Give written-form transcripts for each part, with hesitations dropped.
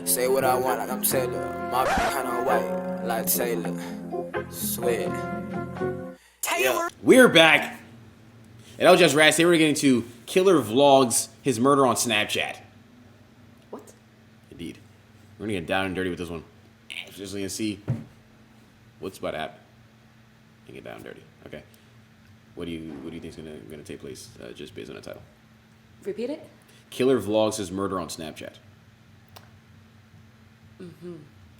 Say what I want like I'm Taylor. My kind of white like Taylor. Swear. Taylor. We're back. And Elajas Rats, they were getting to Killer Vlogs his murder on Snapchat. What? Indeed. We're gonna get down and dirty with this one. Just gonna see what's about to happen. And get down and dirty. Okay. What do you think is gonna take place just based on the title? Repeat it. Killer Vlogs his murder on Snapchat.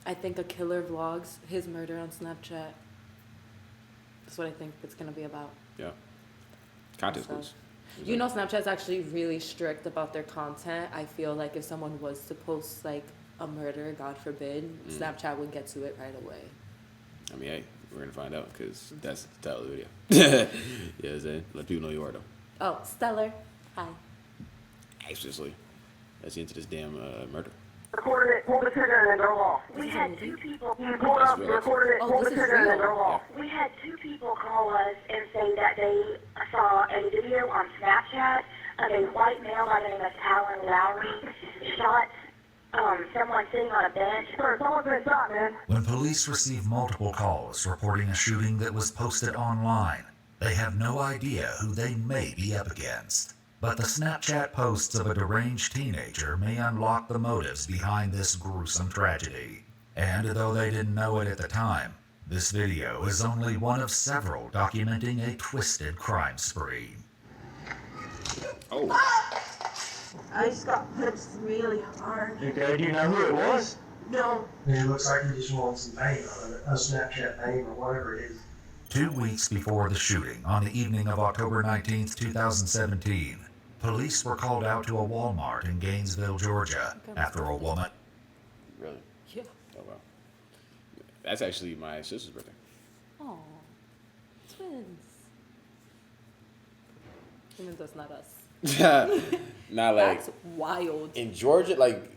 I think a killer vlogs his murder on Snapchat. That's what I think it's gonna be about. Yeah. Context clues. You know, Snapchat's actually really strict about their content. I feel like if someone was to post like a murder, God forbid, Snapchat would get to it right away. I mean, hey, we're gonna find out because that's the title of the video. Yeah, I'm saying, let people know you are though. Oh, Stellar. Hi. Seriously, let's get into this damn murder. Recorded it, pulled the trigger, and then drove off. We had two people. You pulled up, recorded it, pulled the trigger, and then drove off. We had two people call us and say that they saw a video on Snapchat of a white male by the name of Alan Lowry shot someone sitting on a bench. Someone's been shot, man. When police receive multiple calls reporting a shooting that was posted online, they have no idea who they may be up against. But the Snapchat posts of a deranged teenager may unlock the motives behind this gruesome tragedy. And though they didn't know it at the time, this video is only one of several documenting a twisted crime spree. Oh. I just got punched really hard. Okay, do you know who it was? No. It looks like he just wants some name on it, a Snapchat name or whatever it is. 2 weeks before the shooting, on the evening of October 19th, 2017, police were called out to a Walmart in Gainesville, Georgia, after a woman... Really? Yeah. Oh, wow. That's actually my sister's birthday. Oh, twins. Even though it's not us. Not like... That's wild. In Georgia, like,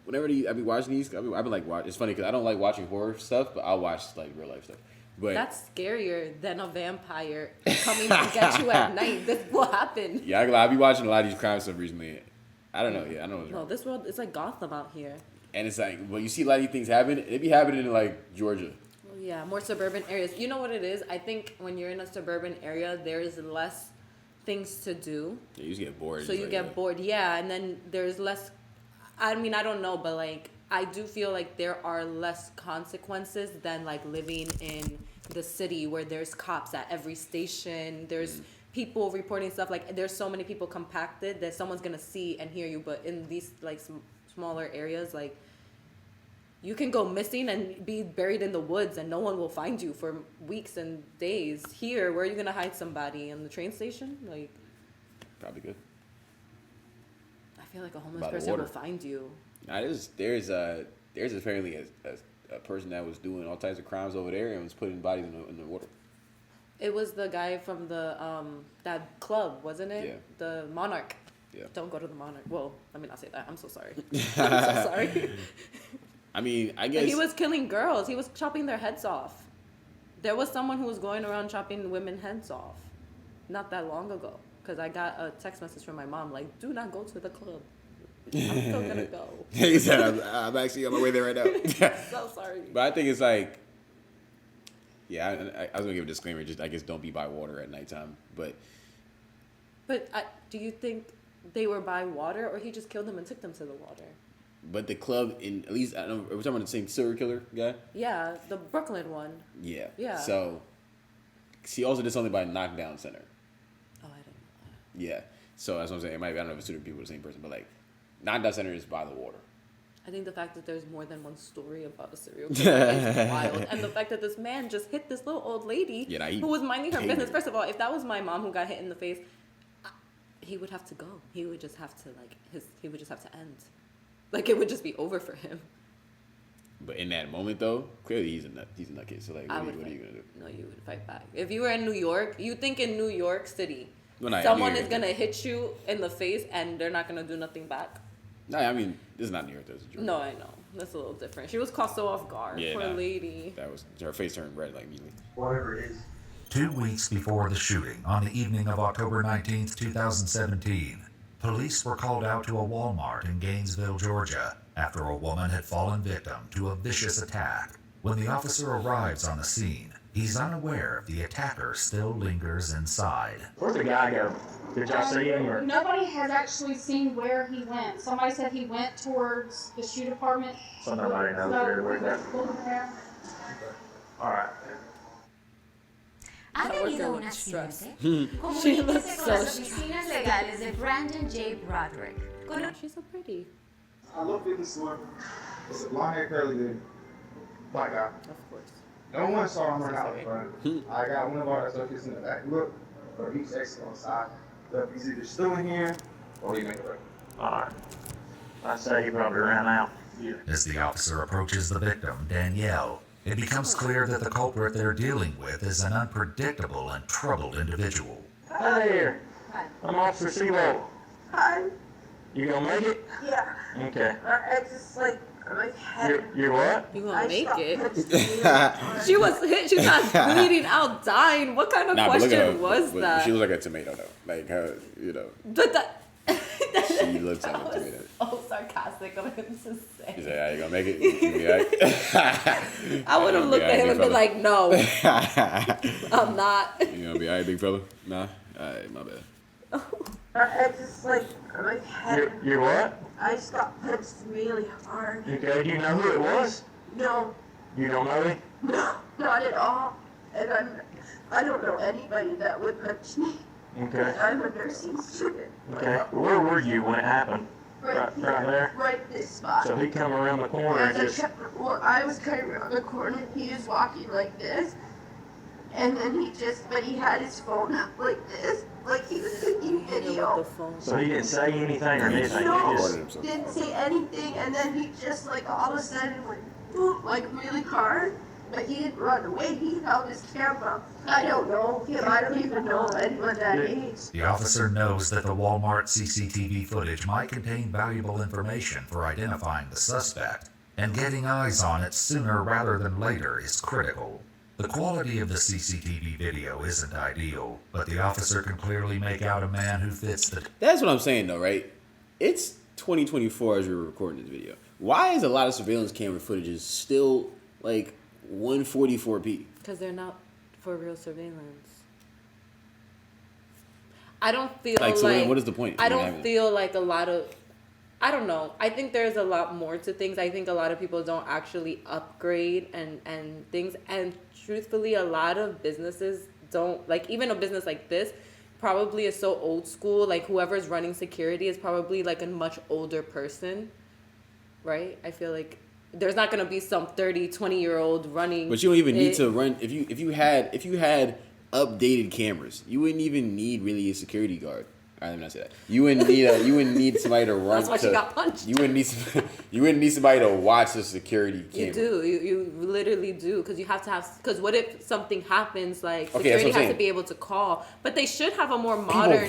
whenever I be watching these, I've been like, it's funny because I don't like watching horror stuff, but I'll watch, like, real life stuff. But that's scarier than a vampire coming to get you at night. This will happen. yeah, I'll be watching a lot of these crime stuff recently. I don't know. Yeah, I know what's No, wrong. this world is like Gotham out here. And it's like, well, you see a lot of these things happen. It be happening in, like, Georgia. Well, yeah, more suburban areas. You know what it is? I think when you're in a suburban area, there's less things to do. Yeah, you just get bored. So you get bored. Yeah, and then there's less... I mean, I don't know, but, like, I do feel like there are less consequences than, like, living in the city where there's cops at every station. There's people reporting stuff. Like, there's so many people compacted that someone's going to see and hear you. But in these, like, smaller areas, like, you can go missing and be buried in the woods and no one will find you for weeks and days. Here, where are you going to hide somebody? In the train station? Like, Probably good. I feel like a homeless By the person water. will find you. Now, there's apparently a person that was doing all types of crimes over there and was putting bodies in the water. It was the guy from the that club, wasn't it? Yeah. The Monarch. Yeah. Don't go to the Monarch. Well, let me not say that. I'm so sorry. I'm so sorry. I mean, I guess He was killing girls. He was chopping their heads off. There was someone who was going around chopping women's heads off not that long ago. Because I got a text message from my mom, like, do not go to the club. I'm still going to go. he said, I'm actually on my way there right now. So sorry. But I think it's like, yeah, I was gonna give a disclaimer. Just I guess don't be by water at nighttime. But Do you think they were by water or he just killed them and took them to the water? the club in at least I don't know. Are we talking about the same serial killer guy? Yeah, the Brooklyn one. Yeah. Yeah. So he also did something by Knockdown Center. Oh, I didn't know that. Yeah. So that's what I'm saying. It might be, I don't know if it's two people the same person, but like Knockdown Center is by the water. I think the fact that there's more than one story about a serial killer is wild. And the fact that this man just hit this little old lady who was minding her business. First of all, if that was my mom who got hit in the face, he would have to go. He would just have to he would just have to end. Like it would just be over for him. But in that moment though, clearly he's a nutcase. So like what are you gonna do? No, you would fight back. If you were in New York, you think in New York City, Well, someone is gonna hit you in the face and they're not gonna do nothing back. No, I mean this is not New York. This is Georgia. No, I know. That's a little different. She was caught so off guard. Yeah, Poor lady. That was her face turned red like immediately. Whatever it is. 2 weeks before the shooting, on the evening of October 19th, 2017, Police were called out to a Walmart in Gainesville, Georgia, after a woman had fallen victim to a vicious attack. When the officer arrives on the scene, he's unaware if the attacker still lingers inside. Where'd the guy go? Did y'all see him? Or? Nobody has actually seen where he went. Somebody said he went towards the shoe department. So nobody knows where he went. All right. Ha tenido un accidente como She con looks so las oficinas legales de Brandon J. Broderick. She's so pretty. I love fitness store. It's a long hair curly dude. Black guy. Of course. No one saw him run out the front. I got one of our associates in the back. Look, or each exit on the side. So he's either still in here or he made it right. All right. I say he probably ran out. Yeah. As the officer approaches the victim, Danielle, it becomes clear that the culprit they're dealing with is an unpredictable and troubled individual. Hi there. I'm Officer Seawolf. Hi. You gonna make it? Yeah. Okay. I just like my head. You're what? You gonna make it? She was hit. She's not bleeding out, dying. What kind of question was that? She looks like a tomato, though. Like her, you know. She looks like a tomato. Oh, sarcastic of him to say. He said, "Are you gonna make it?" You be right. I would have looked at him and been like, "No, I'm not." You gonna be all right, big fella? Nah. All right, my bad. I just like my head. You're what? I just got punched really hard. Okay. Do you know who it was? No, You don't know him? no, not at all. And I don't know anybody that would punch me. Okay. I'm a nursing student. Okay. Where were you when it happened? Right there? Right this spot. So he come around the corner and just... I was kind of around the corner. He was walking like this. And then but he had his phone up like this. Like he was taking video. So he didn't say anything or anything? No, He just... didn't say anything. And then he just like all of a sudden went boom, like really hard. But he didn't run away. He held his camera. I don't know him. I don't even know anyone that age. The officer knows that the Walmart CCTV footage might contain valuable information for identifying the suspect, and getting eyes on it sooner rather than later is critical. The quality of the CCTV video isn't ideal, but the officer can clearly make out a man who fits the... That's what I'm saying, though, right? It's 2024 as we're recording this video. Why is a lot of surveillance camera footage still, like, 144p? Because they're not for real surveillance. I don't feel like... So what is the point? I don't feel like a lot of... I don't know. I think there's a lot more to things. I think a lot of people don't actually upgrade and things. And truthfully, a lot of businesses don't... Like, even a business like this probably is so old school. Like, whoever's running security is probably, like, a much older person. Right? I feel like... There's not going to be some 30, 20-year-old running. But you don't even need to run. If you had updated cameras, you wouldn't even need really a security guard. Let me not say that. You wouldn't need somebody to run. That's why she got punched. You wouldn't need somebody to watch the security camera. You do. You literally do, because you have to have. Because what if something happens? Like security has to be able to call, but they should have a more modern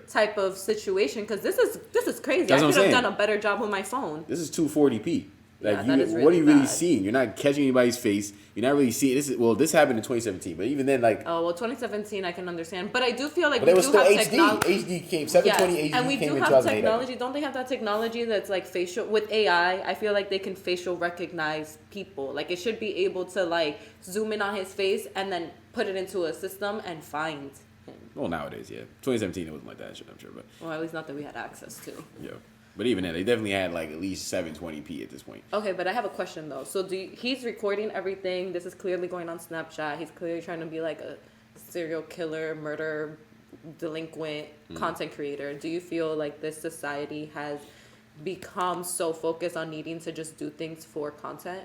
type of situation. Because this is crazy. I could have done a better job with my phone. This is 240p. Like, yeah, really what are you really bad. seeing? You're not catching anybody's face. You're not really seeing this. This happened in 2017, but even then, like, oh well, 2017 I can understand, but I do feel like but it was still have HD. HD came 720. Yes, HD and we came do in have 2008. technology. Don't they have that technology that's like facial with AI? I feel like they can facial recognize people. Like it should be able to like zoom in on his face and then put it into a system and find him. Well, nowadays, yeah. 2017 it wasn't like that. I'm sure, but well, at least not that we had access to. Yeah. But even then, they definitely had like at least 720p at this point. Okay, but I have a question though. So he's recording everything. This is clearly going on Snapchat. He's clearly trying to be like a serial killer, murder, delinquent content creator. Do you feel like this society has become so focused on needing to just do things for content?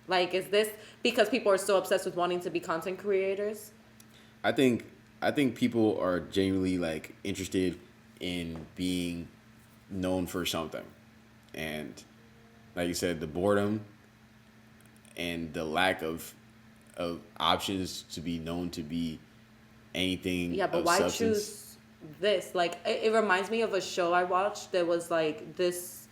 Like, is this because people are so obsessed with wanting to be content creators? I think people are genuinely like interested in being known for something, and like you said, the boredom and the lack of options to be known to be anything. Yeah, but of why substance. choose this? Like, it reminds me of a show I watched. There was like this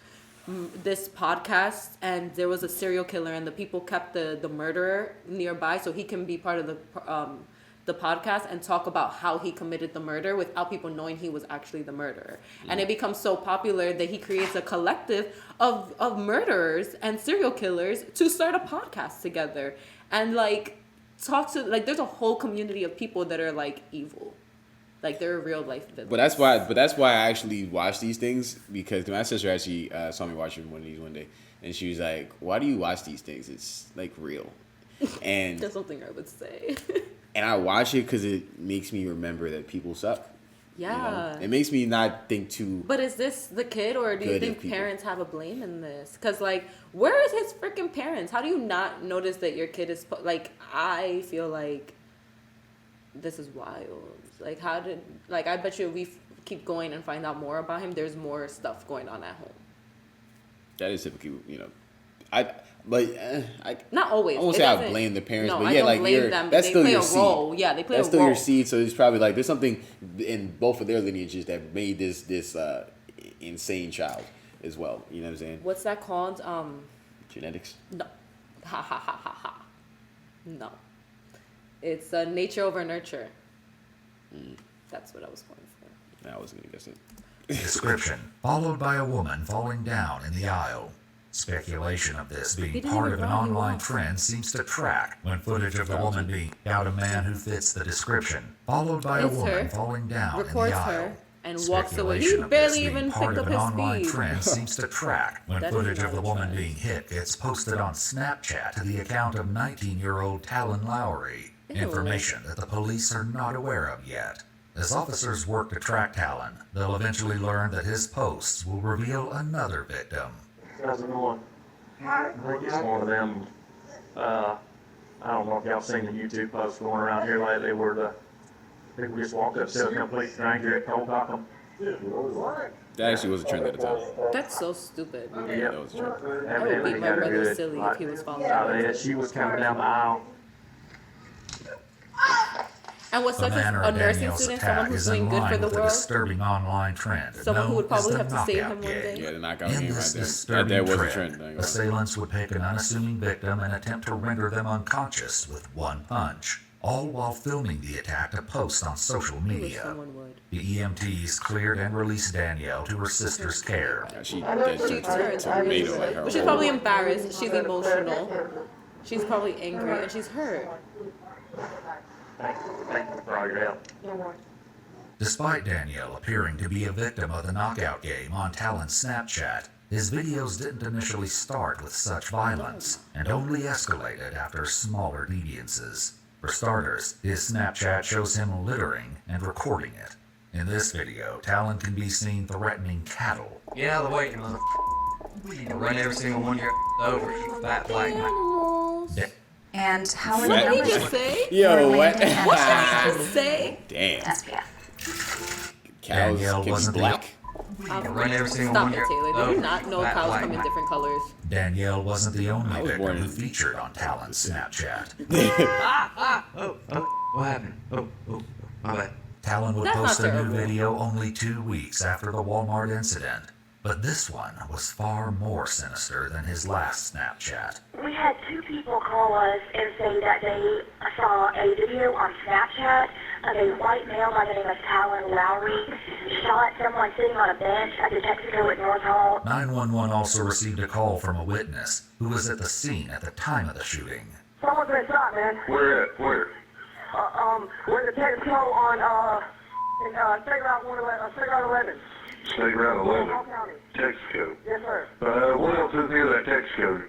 podcast, and there was a serial killer, and the people kept the murderer nearby so he can be part of the the podcast and talk about how he committed the murder without people knowing he was actually the murderer. And it becomes so popular that he creates a collective of murderers and serial killers to start a podcast together and like talk to, like, there's a whole community of people that are like evil. Like, they're real life villains. But that's why I actually watch these things, because my sister actually saw me watching one of these one day, and she was like, "Why do you watch these things? It's like real." And that's something I would say. And I watch it because it makes me remember that people suck. Yeah. You know? It makes me not think too. But is this the kid, or do you think parents have a blame in this? Because, like, where is his freaking parents? How do you not notice that your kid is, like, I feel like this is wild. Like, how did, like, I bet you if we keep going and find out more about him, there's more stuff going on at home. That is typically, you know, I not always. I won't say I blame the parents, no, but I yeah, don't like blame them. that's They still play your a seed. role. Yeah, they play that's a still role. your seed. So it's probably like there's something in both of their lineages that made this insane child as well. You know what I'm saying? What's that called? Genetics. No. Ha ha ha ha ha. No. It's nature over nurture. That's what I was going for. I wasn't gonna guess it. Description, followed by a woman falling down in the aisle. Speculation of this being part of an online trend seems to track when footage of the woman being out a man who fits the description, followed by a woman falling down in the aisle. And walks away. He barely even picked up his online speed. trend seems to track when footage of the woman being hit gets posted on Snapchat to the account of 19-year-old Talon Lowry. Information that the police are not aware of yet. As officers work to track Talon, they'll eventually learn that his posts will reveal another victim. How's it going? I think it's one of them, I don't know if y'all seen the YouTube posts going around here lately where the people just walked up to a complete stranger and cold cock them. That actually was a trend at the time. That's so stupid. Yeah, that was a trend. I would beat my brother silly if he was following me. She was coming down the aisle. And was such a nursing student, someone who's doing good for the world, disturbing online trend, someone who would probably have to save him one day. Yeah, the knockout game In right this there. disturbing That was a trend, trend. assailants would pick an unassuming victim and attempt to render them unconscious with one punch, all while filming the attack to post on social media. The EMTs cleared and released Danielle to her sister's care. Yeah, she turned tomato like her. But she's probably embarrassed. She's emotional. She's probably angry and she's hurt. Thank you for all your help. Despite Danielle appearing to be a victim of the knockout game on Talon's Snapchat, his videos didn't initially start with such violence and only escalated after smaller deviances. For starters, his Snapchat shows him littering and recording it. In this video, Talon can be seen threatening cattle. Get out of the way, you mother. You need to run every single one of your over, you fat black man. And how What did he just say? Yo, what? What did he just say? Damn. SPF. Cows Danielle can be wasn't black. Run every single Stop one it, of your Taylor. Do you not know fat cows black come in man. different colors? Danielle wasn't the only was victim born who in- featured on Talon's Snapchat. Oh, what happened? Oh, my bad. Talon would That's post not a new terrible. video only 2 weeks after the Walmart incident. But this one was far more sinister than his last Snapchat. We had 2 people call us and say that they saw a video on Snapchat of a white male by the name of Talon Lowry shot someone sitting on a bench at the Texaco at North Hall. 911 also received a call from a witness who was at the scene at the time of the shooting. Someone's been shot, man. Where at? Where? We're at the Texaco on State Route 11. State Route 11. County. Texaco. Yes, sir. What else is near that Texaco?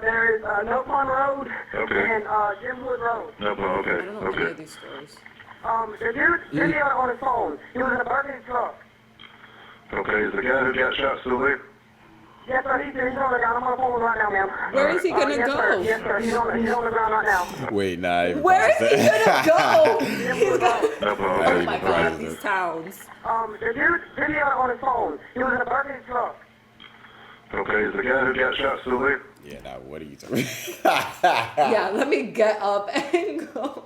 There is No Pond Road Okay. and Jim Wood Road. No, I don't know any okay. of these stories. The dude videoed on his phone. He was in a burning truck. Okay, is the guy who got shot still there? Yes, sir. He's on the ground. I'm on the phone right now, ma'am. Where is he gonna yes, go? Sir. Yes, sir. He's on the ground right now. Wait, nah. I even Where is processed he that. gonna go? He's got. No, I Oh didn't my even God, process these it. towns. The dude videoed on his phone. He was in a burning truck. Okay, is the guy who got shot still there? Yeah, nah, what are you talking about? Yeah, let me get up and go.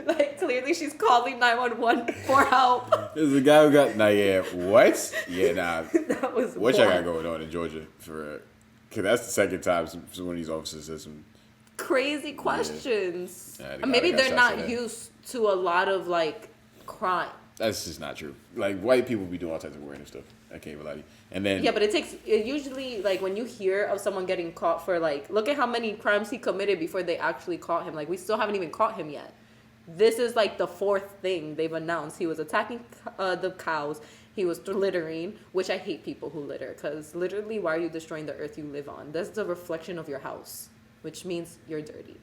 Like, clearly she's calling 911 for help. There's a guy who got, nah, yeah, what? Yeah, nah. That was What y'all got wild. going on in Georgia? Because that's the second time some one of these officers said some crazy questions. Yeah, Maybe gotta they're start saying not that. used to a lot of like crime. That's just not true. Like, white people be doing all types of random stuff. I can't even lie to you. And then Yeah, but it usually, like, when you hear of someone getting caught for, like, look at how many crimes he committed before they actually caught him. Like, we still haven't even caught him yet. This is, like, the fourth thing they've announced. He was attacking the cows. He was littering, which I hate people who litter. Because literally, why are you destroying the earth you live on? That's the reflection of your house, which means you're dirty.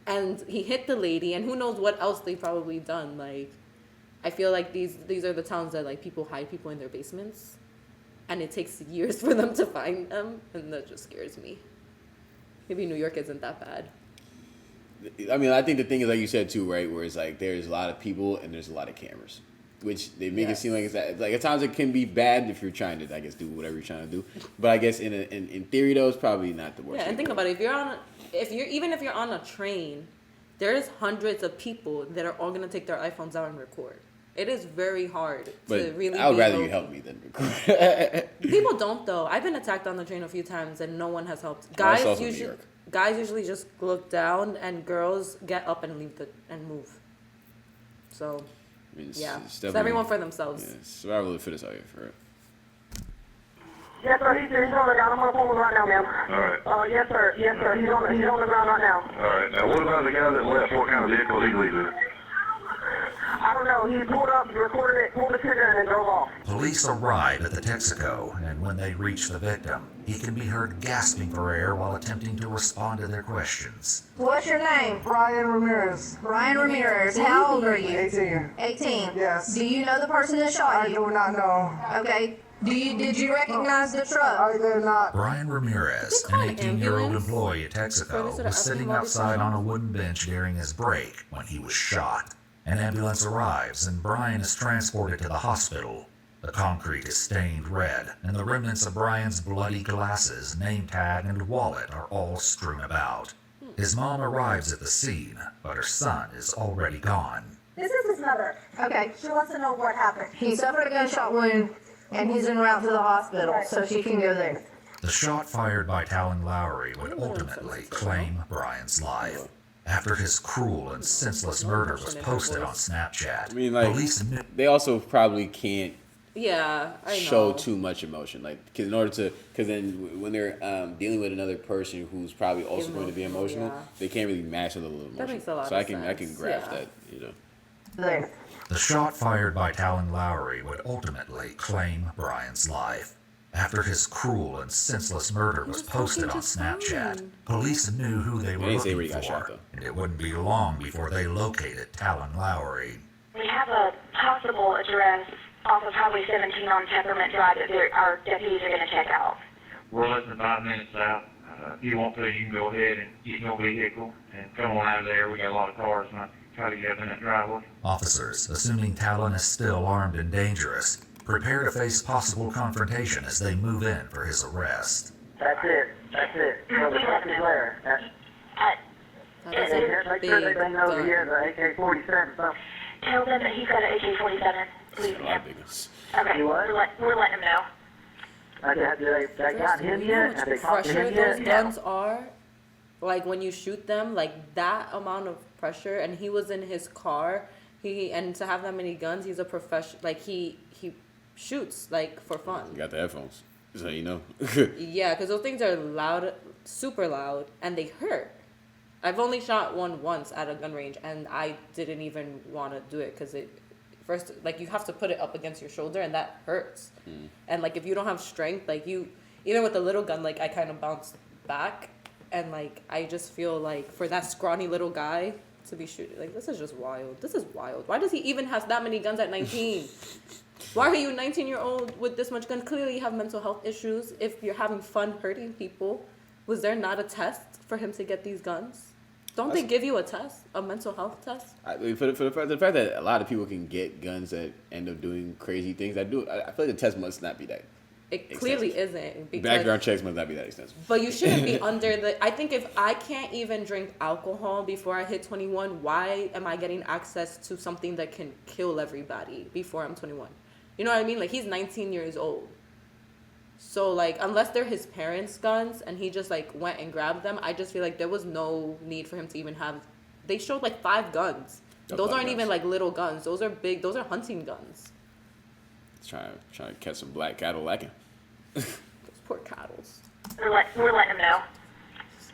And he hit the lady, and who knows what else they've probably done. Like, I feel like these are the towns that, like, people hide people in their basements. And it takes years for them to find them. And that just scares me. Maybe New York isn't that bad. I mean, I think the thing is, like you said too, right? Where it's like there's a lot of people and there's a lot of cameras, which they make it seem like it's like at times it can be bad if you're trying to, I guess, do whatever you're trying to do. But I guess in theory, though, it's probably not the worst. Yeah, and think about it. If you're on a train, there's hundreds of people that are all gonna take their iPhones out and record. It is very hard to really. I would rather you help me than record. People don't though. I've been attacked on the train a few times and no one has helped. Guys usually just look down and girls get up and leave and move. So, I mean, it's everyone for themselves. Yeah, survival of the fittest out here, for it. Yes, sir. He's on the ground. I'm on the phone right now, ma'am. All right. Yes, sir. Yes, sir. He's on the ground right now. All right. Now, what about the guy that left? What kind of vehicle did he leave in? I don't know. He pulled up, recorded it, pulled the trigger, and then drove off. Police arrive at the Texaco, and when they reach the victim, he can be heard gasping for air while attempting to respond to their questions. What's your name? Brian Ramirez. Brian Ramirez. How old are you? 18. 18. Yes. Do you know the person that shot you? I do not know. Okay. Did you recognize the truck? I did not. Brian Ramirez, an 18-year-old employee at Texaco, was sitting outside on a wooden bench during his break when he was shot. An ambulance arrives and Brian is transported to the hospital. The concrete is stained red, and the remnants of Brian's bloody glasses, name tag, and wallet are all strewn about. His mom arrives at the scene, but her son is already gone. This is his mother. Okay. She wants to know what happened. He suffered a gunshot wound, and he's en route to the hospital, so she can go there. The shot fired by Talon Lowry would ultimately claim Brian's life. After his cruel and senseless murder was posted on Snapchat, I mean, like, they also probably can't show too much emotion, like, because then when they're dealing with another person who's probably also going to be emotional, they can't really match a little emotion. That makes a lot so of sense. I can grasp that, you know. There. The shot fired by Talon Lowry would ultimately claim Brian's life. After his cruel and senseless murder was posted on Snapchat, police knew who they were looking for, and it wouldn't be long before they located Talon Lowry. We have a possible address off of Highway 17 on Peppermint Drive that our deputies are going to check out. We're less than 5 minutes out. If you want to, you can go ahead and get your vehicle and come on out of there. We got a lot of cars, and I try to get up in that driveway. Officers, assuming Talon is still armed and dangerous, prepare to face possible confrontation as they move in for his arrest. That's it. So the truck is there. Make sure they know that he has an AK-47 something. Tell them that he's got an AK-47. Okay, we're letting him know. Have they got him yet? Have they talked to him yet? Those guns are, like, when you shoot them, like, that amount of pressure, and he was in his car, and to have that many guns, he's a professional, like, he shoots, like, for fun. You got the headphones, so you know. Yeah, because those things are loud, super loud, and they hurt. I've only shot one once at a gun range, and I didn't even want to do it because first, like, you have to put it up against your shoulder, and that hurts. And, like, if you don't have strength, like, even with a little gun, like, I kind of bounce back, and, like, I just feel like for that scrawny little guy to be shooting, like, this is just wild. This is wild. Why does he even have that many guns at 19? Why are you a 19-year-old with this much gun? Clearly you have mental health issues. If you're having fun hurting people, was there not a test for him to get these guns? Don't they give you a test, a mental health test? I mean, for the fact that a lot of people can get guns that end up doing crazy things, I feel like the test must not be that It clearly isn't. Background checks must not be that extensive. But you shouldn't be under I think if I can't even drink alcohol before I hit 21, why am I getting access to something that can kill everybody before I'm 21? You know what I mean? Like, he's 19 years old. So like, unless they're his parents' guns and he just like went and grabbed them, I just feel like there was no need for him to even have. They showed like 5 guns. Those aren't even like little guns. Those are big. Those are hunting guns. Trying to catch some black cattle lacking. Those poor cattle. We're letting them know.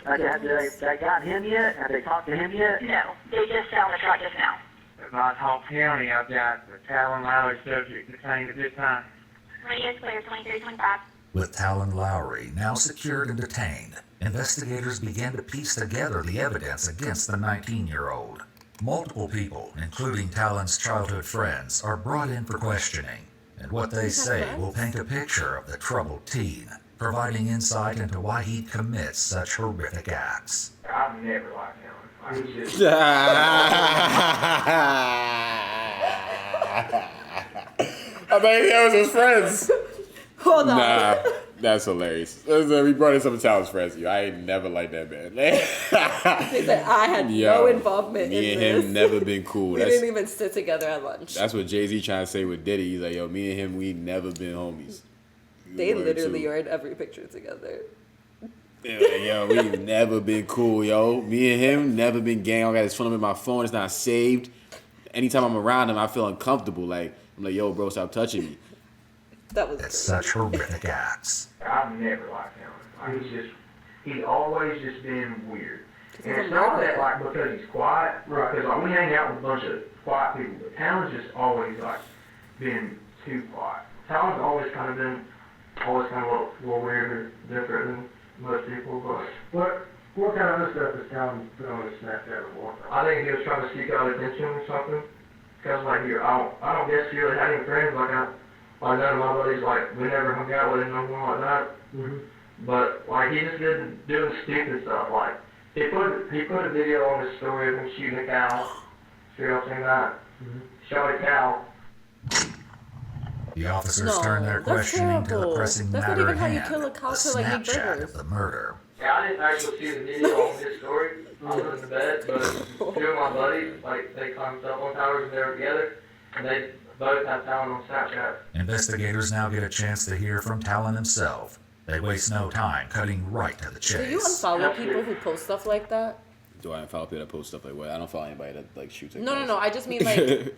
Have they got him yet? Have they talked to him yet? No, they just found the truck just now. In Montauk County, I've got the Talon Lowry subject detained at this time. Radio clear 2325. With Talon Lowry now secured and detained, investigators began to piece together the evidence against the 19-year-old. Multiple people, including Talon's childhood friends, are brought in for questioning, and what they say will paint a picture of the troubled teen, providing insight into why he'd commit such horrific acts. I've never liked him. He's just... I bet that was his friends. Hold on. Nah, that's hilarious. We brought in some of Talon's friends. I ain't never liked that man. They said I had no involvement in this. Me and him never been cool. We didn't even sit together at lunch. That's what Jay-Z trying to say with Diddy. He's like, yo, me and him, we never been homies. They literally are in every picture together. Yeah, yo, we've never been cool, yo. Me and him, never been gang. I got his phone number in my phone. It's not saved. Anytime I'm around him, I feel uncomfortable. Like, I'm like, yo, bro, stop touching me. That was such horrific acts. I've never liked him. He's always just been weird. And it's not that like because he's quiet, right? Because like we hang out with a bunch of quiet people, but Talon's just always like been too quiet. Talon's always kind of been a little weird or different than most people. But what kind of other stuff is Talon put on his Snapchat before? I think he was trying to seek out attention or something. Because like I don't guess he really had any friends like none of my buddies, like, we never hung out with him no more like that. Mm-hmm. But, like, he just been doing stupid stuff. Like, he put a video on his story of him shooting a cow. Sure y'all seen that? Mm-hmm. Shot a cow. The officers turned their questioning to the pressing matter at hand, the Snapchat of the murder. Yeah, I didn't actually see the video on his story. I was in the bed, but 2 of my buddies, like, they climbed cell phone towers and they were together, and they both have Talon on Snapchat. Investigators now get a chance to hear from Talon himself. They waste no time, cutting right to the chase. Do you unfollow people who post stuff like that? Do I unfollow people that post stuff like what? I don't follow anybody that like shoots. No. I just mean like,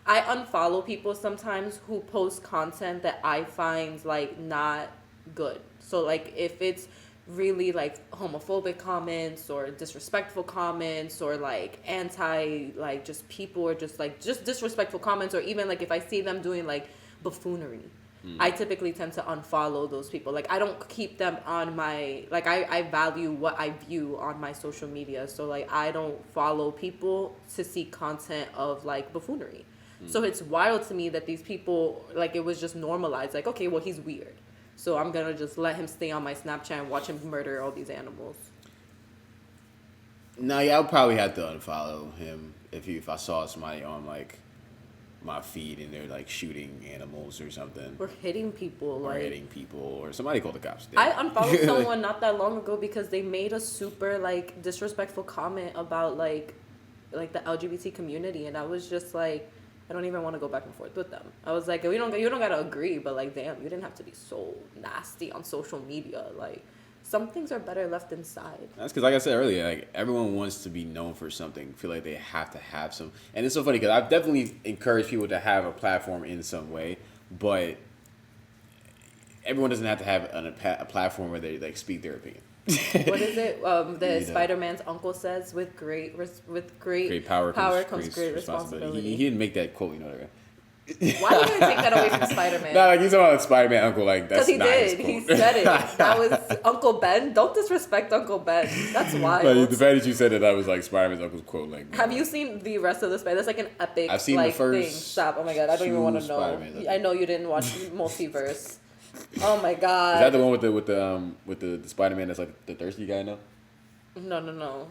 I unfollow people sometimes who post content that I find like not good. So like if it's really like homophobic comments or disrespectful comments or like anti like just people or just disrespectful comments, or even like if I see them doing like buffoonery, I typically tend to unfollow those people. Like I don't keep them on my, like I value what I view on my social media, so like I don't follow people to see content of like buffoonery. So it's wild to me that these people, like, it was just normalized, like, okay, well, he's weird, so I'm gonna just let him stay on my Snapchat and watch him murder all these animals. No, yeah, I would probably have to unfollow him if I saw somebody on like my feed and they're like shooting animals or something. Or hitting people. Or somebody called the cops. I unfollowed someone not that long ago because they made a super like disrespectful comment about like the LGBT community, and I was just like, I don't even want to go back and forth with them. I was like, you don't gotta agree, but like, damn, you didn't have to be so nasty on social media. Like, some things are better left inside. That's because, like I said earlier, like everyone wants to be known for something. Feel like they have to have some, and it's so funny because I've definitely encouraged people to have a platform in some way, but everyone doesn't have to have a platform where they like speak their opinion. What is it? The Spider-Man's uncle says, with great power comes great responsibility. He didn't make that quote, you know that. Why are you gonna take that away from Spider-Man? No, like he's talking about Spider-Man uncle, like that's not his quote. He said it. That was Uncle Ben. Don't disrespect Uncle Ben. That's wild. Like, the fact that you said that was like Spider-Man's uncle's quote. Like, have you seen the rest of the Spider? That's like an epic. I've seen like, the first. Thing. Stop! Oh my god! I don't even want to know. I know you didn't watch Multiverse. Oh my god! Is that the one with the Spider-Man that's like the thirsty guy? No. No. No.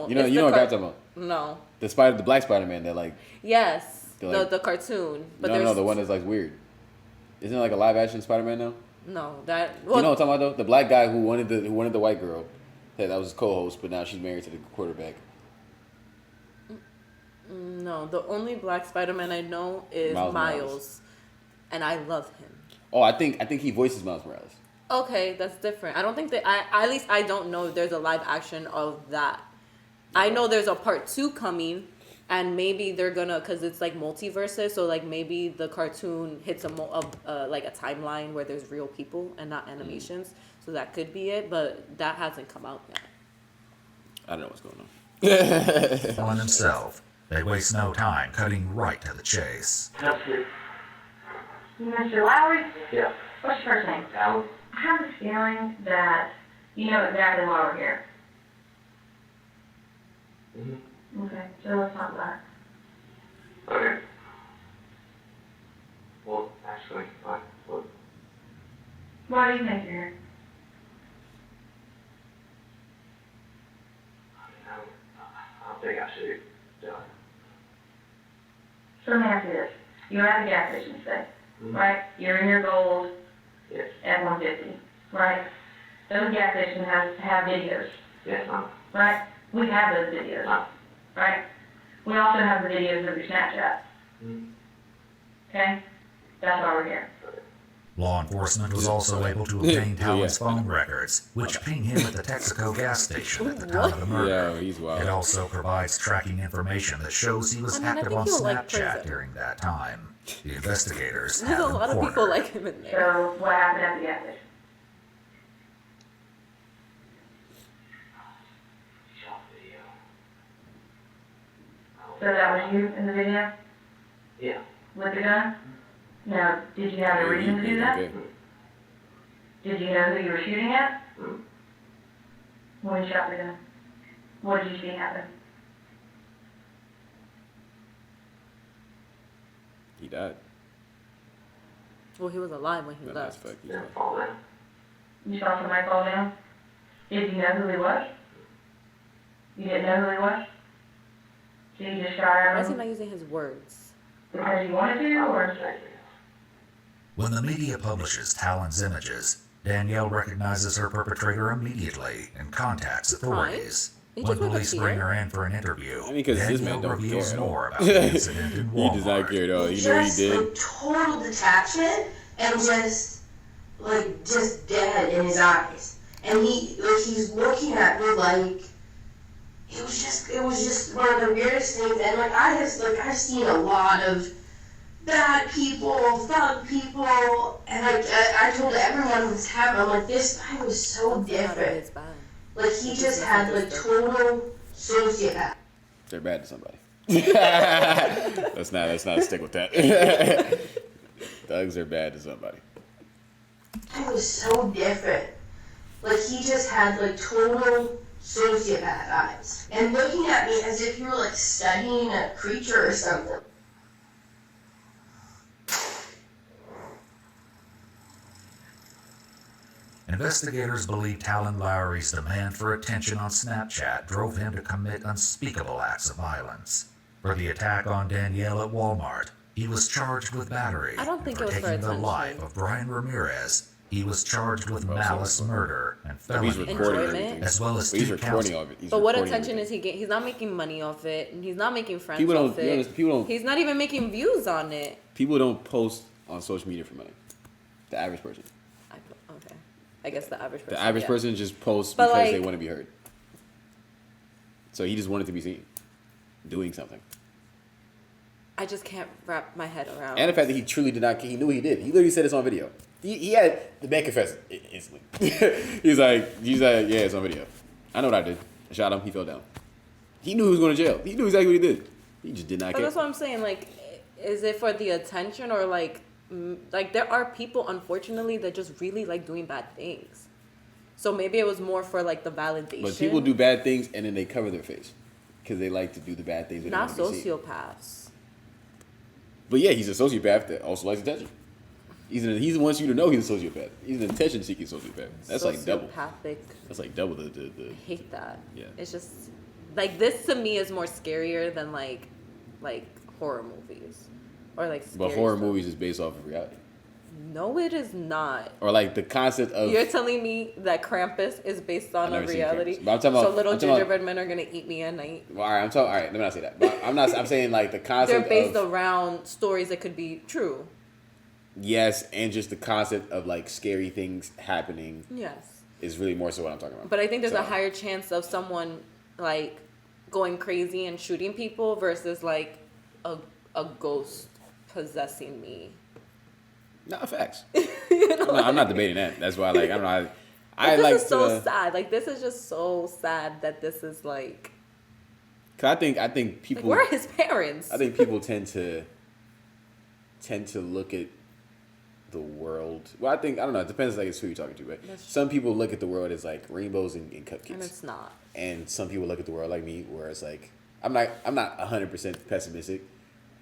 You know what I'm talking about? No. The black Spider-Man that like. Yes. The cartoon. But no, the one that's like weird. Isn't it like a live action Spider-Man now? No, that. Well, you know what I'm talking about though? The black guy who wanted the white girl, that was his co-host, but now she's married to the quarterback. No, the only black Spider-Man I know is Miles, and I love him. Oh, I think he voices Miles Morales. Okay, that's different. I don't think that at least I don't know if there's a live action of that. I know there's a part 2 coming, and maybe they're gonna, cause it's like multiverses, so like maybe the cartoon hits like a timeline where there's real people and not animations, so that could be it. But that hasn't come out yet. I don't know what's going on. On himself, they waste no time cutting right to the chase. Mr. Lowry? Yeah. What's your first name? Alan? I have a feeling that you know exactly why we're here. Mm-hmm. Okay, so let's talk about it. Okay. Well, actually, what? Why do you think you're here? I don't think I should do it. So let me ask you this. You're at the gas station today, Mm-hmm. right? You're in your gold Yes. F-150, right? Those gas stations have videos, Yes, ma'am. right? We have those videos, right? We also have the videos of your Snapchat. Mm-hmm. Okay? That's why we're here. Law enforcement was also able to obtain Talon's phone records, which ping him at the Texaco gas station at the time of the murder. Yeah, he's wild. It also provides tracking information that shows he was active on Snapchat during that time. The investigators There's have a him lot of people cornered. like him in there. So what happened at the gas station? So that was you in the video? Yeah. With the gun? Now, did you have a reason to do that? Okay. Did you know who you were shooting at? Mm-hmm. When you shot the gun? What did you see happen? He died. Well, he was alive when he No, that's left. fuck. He's Yeah, alive. fall down. You saw somebody fall down? Did you know who he was? You didn't know who he was? So you just shot Why at is he him not using his words? because you wanted to, or? When the media publishes Talon's images, Danielle recognizes her perpetrator immediately and contacts authorities. He When just went police up bring here. her in for an interview, I mean, because this man Danielle don't reveals care at all. more about the incident in He does not Walmart. care at all. You know what he did? Like total detachment and just dead in his eyes. And he's looking at me like it was just one of the weirdest things. And I've seen a lot of bad people, thug people, and I told everyone who's happened, I'm like, this guy was so different. It's bad. Like he just had like total sociopath. They're bad to somebody. let's not stick with that. Thugs are bad to somebody. He was so different. Like he just had like total sociopath eyes. And looking at me as if you were like studying a creature or something. Investigators believe Talon Lowry's demand for attention on Snapchat drove him to commit unspeakable acts of violence. For the attack on Danielle at Walmart, he was charged with battery. I don't think and it was for taking the attention. life of Brian Ramirez, he was charged with malice murder and He's felony recording murder, everything. as well as He's 2 counts. recording all of it. He's But what recording attention everything. is he getting? He's not making money off it. And he's not making friends People don't- off you it. know, people don't- He's not even making views on it. People don't post on social media for money. The average person. Okay. I guess the average person. The average yeah. person just posts But, because they like- want to be heard. So he just wanted to be seen doing something. I just can't wrap my head around. And the fact that he truly did not, he knew what he did. He literally said this on video. He had the man confessed instantly. he's like, yeah, it's on video. I know what I did. I shot him. He fell down. He knew he was going to jail. He knew exactly what he did. He just did not But care. that's what I'm saying. Like, is it for the attention or like there are people, unfortunately, that just really like doing bad things. So maybe it was more for like the validation. But people do bad things and then they cover their face because they like to do the bad things. Not they want to be seen. sociopaths. But yeah, he's a sociopath that also likes attention. He wants you to know he's a sociopath. He's an attention-seeking sociopath. That's like double. Sociopathic. That's like double the. I hate that. Yeah. It's just like this to me is more scarier than like horror movies or like. But scary horror stuff. movies is based off of reality. No, it is not. Or like the concept of. You're telling me that Krampus is based on a never seen reality? Krampus. But I'm talking about- so little I'm talking about- gingerbread men are gonna eat me at night. Well, all right, all right. Let me not say that. But I'm saying like the concept. They're based of, around stories that could be true. Yes, and just the concept of like scary things happening. Yes. Is really more so what I'm talking about. But I think there's a higher chance of someone like going crazy and shooting people versus like a ghost possessing me. No, facts. I'm not debating that. That's why, like, I don't know. This is so sad. Like, this is just so sad that this is like. Cause I think people. Like, where are his parents? I think people tend to look at the world. Well, I don't know. It depends, like, it's who you're talking to, but some people look at the world as like rainbows and cupcakes, and it's not. And some people look at the world like me, where it's like I'm not 100% pessimistic.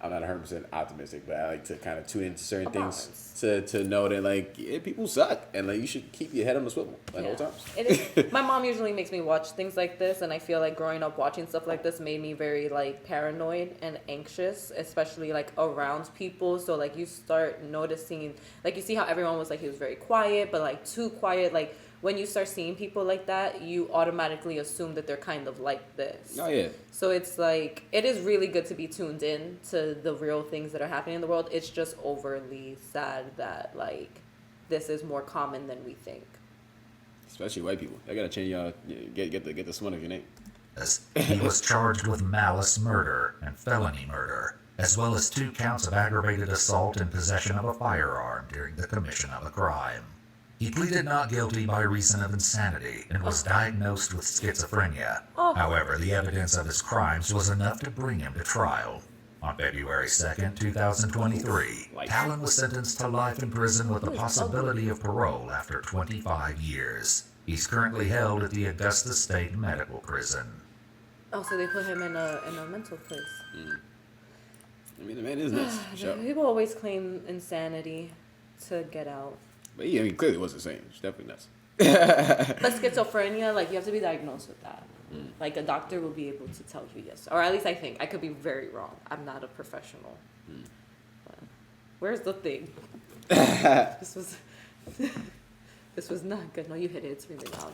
I'm not 100% optimistic, but I like to kind of tune into certain things to know that, like, people suck, and like you should keep your head on the swivel at all times. It is. My mom usually makes me watch things like this, and I feel like growing up watching stuff like this made me very like paranoid and anxious, especially like around people. So like you start noticing, like you see how everyone was like he was very quiet, but like too quiet, like. When you start seeing people like that, you automatically assume that they're kind of like this. Oh, yeah. So it's like, it is really good to be tuned in to the real things that are happening in the world. It's just overly sad that, like, this is more common than we think. Especially white people. I gotta change y'all, get the smut of your name. He was charged with malice murder and felony murder, as well as 2 counts of aggravated assault and possession of a firearm during the commission of a crime. He pleaded not guilty by reason of insanity and was diagnosed with schizophrenia. However, the evidence of his crimes was enough to bring him to trial. On February 2nd, 2023, Talon was sentenced to life in prison with the possibility of parole after 25 years. He's currently held at the Augusta State Medical Prison. Oh, so they put him in a mental place. I mean, the man is nuts. People always claim insanity to get out. But yeah, I mean, clearly it wasn't the same. It's definitely nuts. But schizophrenia, like, you have to be diagnosed with that. Like, a doctor will be able to tell you yes. Or at least I think. I could be very wrong. I'm not a professional. But where's the thing? This was not good. No, you hit it. It's really loud.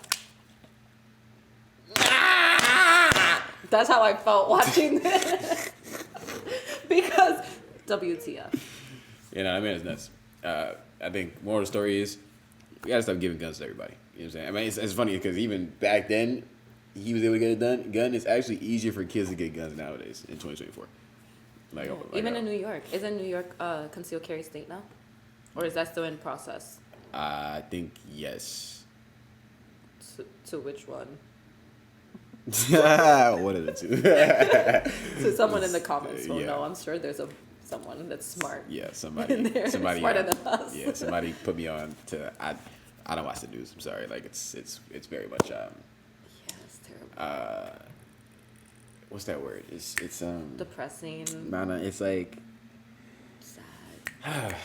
That's how I felt watching this. Because WTF. You know, I mean, it's nuts. I think more of the story is we gotta stop giving guns to everybody. You know what I'm saying? I mean, it's funny because even back then, he was able to get it done. Gun is actually easier for kids to get guns nowadays in 2024. Like, even in New York. Isn't New York concealed carry state now? Or is that still in process? I think yes. To which one? One of the two. So someone in the comments will know. I'm sure there's someone that's smart. Yeah, somebody smarter than us. Yeah, somebody put me on to. I don't watch the news. I'm sorry. Like it's very much. Yeah, it's terrible. What's that word? It's depressing. No, it's like sad.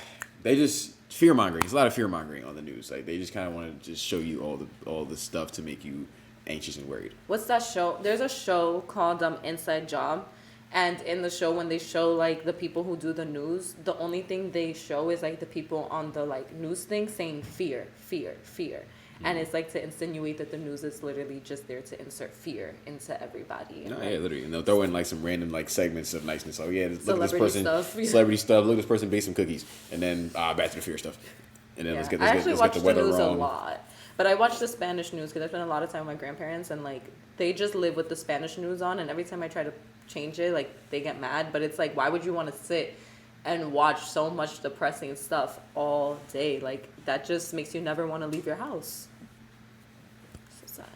They just fear mongering. There's a lot of fear mongering on the news. Like they just kind of want to just show you all the stuff to make you anxious and worried. What's that show? There's a show called Inside Job. And in the show, when they show, like, the people who do the news, the only thing they show is, like, the people on the, like, news thing saying fear, fear, fear. And it's, like, to insinuate that the news is literally just there to insert fear into everybody. No, yeah, literally. And they'll throw in, like, some random, like, segments of niceness. Like, yeah, look at this person. Celebrity stuff. Look at this person bake some cookies. And then, back to the fear stuff. And then let's get the weather wrong. I actually watch the news a lot. But I watch the Spanish news because I spend a lot of time with my grandparents. And, like, they just live with the Spanish news on. And every time I try to change it, like, they get mad. But it's like, why would you want to sit and watch so much depressing stuff all day? Like, that just makes you never want to leave your house. So sad.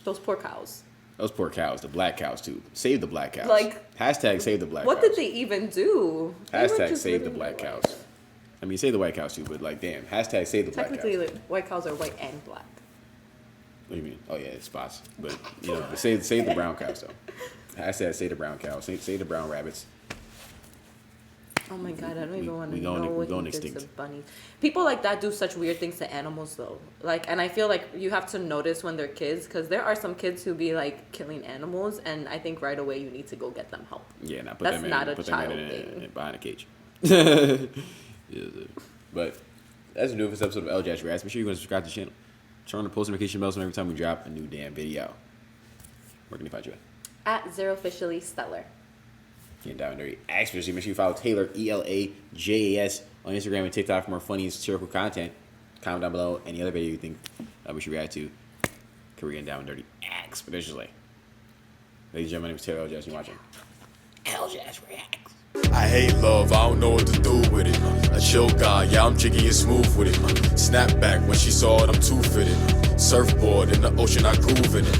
Those poor cows. Those poor cows. The black cows too. Save the black cows. Like, hashtag save the black what cows. What did they even do? Hashtag save the black cows. I mean, save the white cows too, but like, damn. Hashtag save the black cows. Technically, like, white cows are white and black. What do you mean? Oh yeah, it's spots. But you know, save the brown cows though. Hashtag save the brown cows. Save the brown rabbits. Oh my god, I don't even want to know what he did to bunnies. People like that do such weird things to animals though. Like, and I feel like you have to notice when they're kids, because there are some kids who be like killing animals, and I think right away you need to go get them help. Yeah, that's not a child thing. Behind a cage. But that's a new episode of Elajas Rats. Make sure you go subscribe to the channel. Turn on the post notification bells every time we drop a new damn video. Where can you find you at? @ZeroOfficiallyStellar. Getting down and dirty. Make sure you follow Taylor, ELAJAS, on Instagram and TikTok for more funny, satirical content. Comment down below any other video you think we should react to. Korean Down and Dirty expeditiously. Ladies and gentlemen, my name is Taylor Elajas. You're watching Elajas Reacts. I hate love, I don't know what to do with it. A chill guy, yeah, I'm jiggy and smooth with it. Snap back when she saw it, I'm too fitted. Surfboard in the ocean, I groove in it.